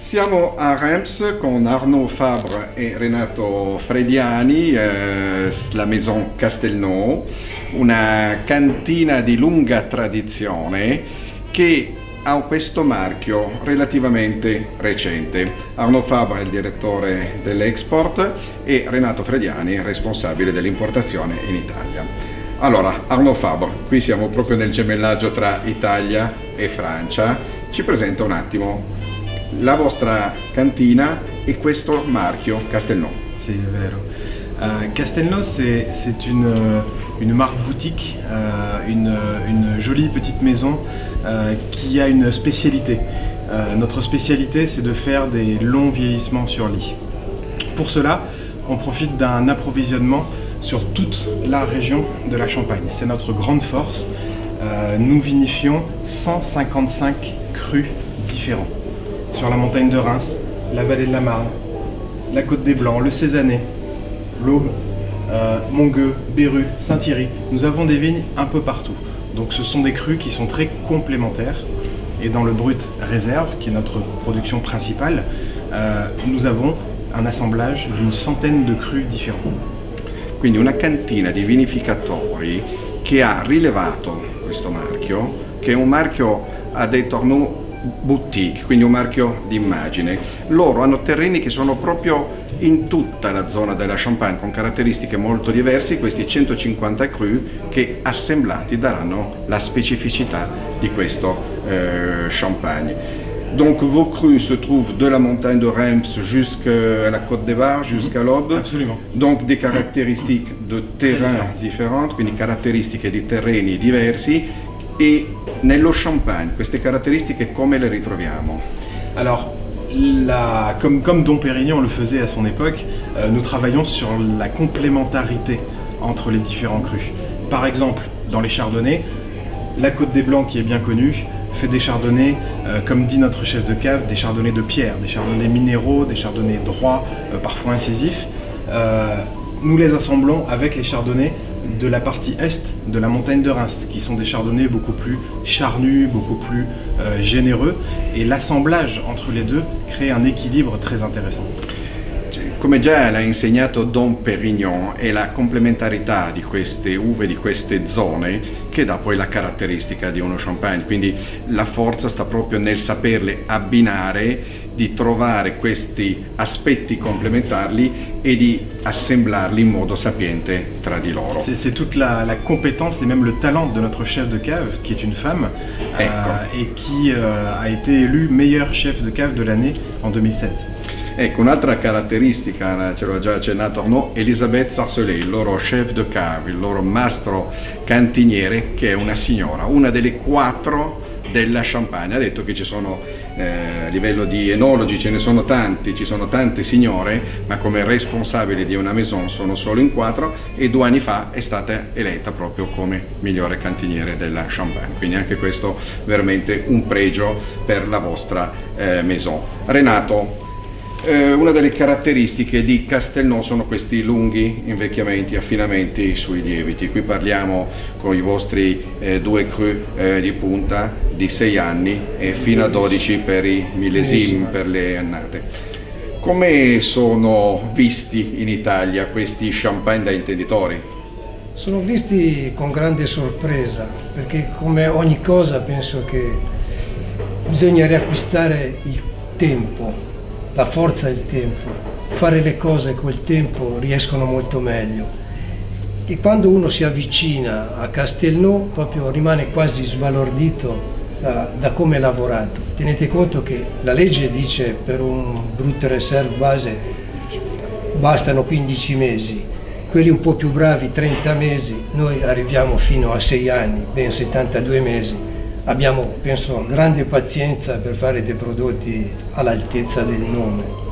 Siamo a Reims con Arnaud Fabre e Renato Frediani, la Maison Castelnau, una cantina di lunga tradizione che ha questo marchio relativamente recente. Arnaud Fabre è il direttore dell'export e Renato Frediani è responsabile dell'importazione in Italia. Allora, Arnaud Fabre, qui siamo proprio nel gemellaggio tra Italia e Francia. Ci presenta un attimo la vostra cantina et questo marchio Castelnau. C'est vero. Castelnau, c'est une marque boutique, une jolie petite maison qui a une spécialité. Notre spécialité, c'est de faire des longs vieillissements sur lit. Pour cela, on profite d'un approvisionnement sur toute la région de la Champagne. C'est notre grande force. Nous vinifions 155 crus différents. Sur la montagne de Reims, la vallée de la Marne, la Côte des Blancs, le Cézanne, l'Aube, Montgueux, Berru, Saint-Thierry. Nous avons des vignes un peu partout. Donc ce sont des crus qui sont très complémentaires. Et dans le brut réserve, qui est notre production principale, nous avons un assemblage d'une centaine de crus différents. Quindi una cantina di vinificatori che ha rilevato questo marchio, che è un marchio a detto Arnaud boutique, quindi un marchio d'immagine. Loro hanno terreni che sono proprio in tutta la zona della Champagne con caratteristiche molto diverse, questi 150 cru che assemblati daranno la specificità di questo Champagne. Donc vos crus se trouvent de la montagne de Reims jusqu'à la Côte des Var, jusqu'à l'Aube. Absolument. Donc des caractéristiques de terrain différentes, quindi caratteristiche di terreni diversi. E nello Champagne, queste caratteristiche come le ritroviamo? Alors, comme Dom Pérignon le faisait à son époque, nous travaillons sur la complémentarité entre les différents crus. Par exemple, dans les chardonnays, la Côte des Blancs, qui est bien connue, fait des chardonnays, comme dit notre chef de cave, des chardonnays de pierre, des chardonnays minéraux, des chardonnays droits, parfois incisifs. Nous les assemblons avec les chardonnays de la partie est de la montagne de Reims, qui sont des chardonnays beaucoup plus charnus, beaucoup plus généreux, et l'assemblage entre les deux crée un équilibre très intéressant. Come già l'ha insegnato Dom Pérignon, è la complementarità di queste uve, di queste zone, che dà poi la caratteristica di uno champagne, quindi la forza sta proprio nel saperle abbinare, di trovare questi aspetti complementari e di assemblarli in modo sapiente tra di loro. C'est toute la compétence et même le talent de notre chef de cave, qui est une femme, et qui a été élue meilleur chef de cave de l'année en 2016. Ecco, un'altra caratteristica, ce l'ho già accennato Arnaud, Elisabeth Sarcelet, il loro chef de cave, il loro mastro cantiniere, che è una signora, una delle 4 della Champagne. Ha detto che ci sono, a livello di enologi ce ne sono tanti, ci sono tante signore, ma come responsabile di una maison sono solo in 4 e 2 anni fa è stata eletta proprio come migliore cantiniere della Champagne. Quindi anche questo veramente un pregio per la vostra maison. Renato, una delle caratteristiche di Castelnau sono questi lunghi invecchiamenti, affinamenti sui lieviti. Qui parliamo con i vostri 2 cru di punta di 6 anni e fino a 12 per i millesimi, per le annate. Come sono visti in Italia questi champagne da intenditori? Sono visti con grande sorpresa, perché come ogni cosa penso che bisogna riacquistare il tempo, la forza del tempo, fare le cose col tempo riescono molto meglio. E quando uno si avvicina a Castelnau proprio rimane quasi sbalordito da come è lavorato. Tenete conto che la legge dice per un brut reserve base bastano 15 mesi, quelli un po' più bravi 30 mesi, noi arriviamo fino a 6 anni, ben 72 mesi. Abbiamo, penso, grande pazienza per fare dei prodotti all'altezza del nome.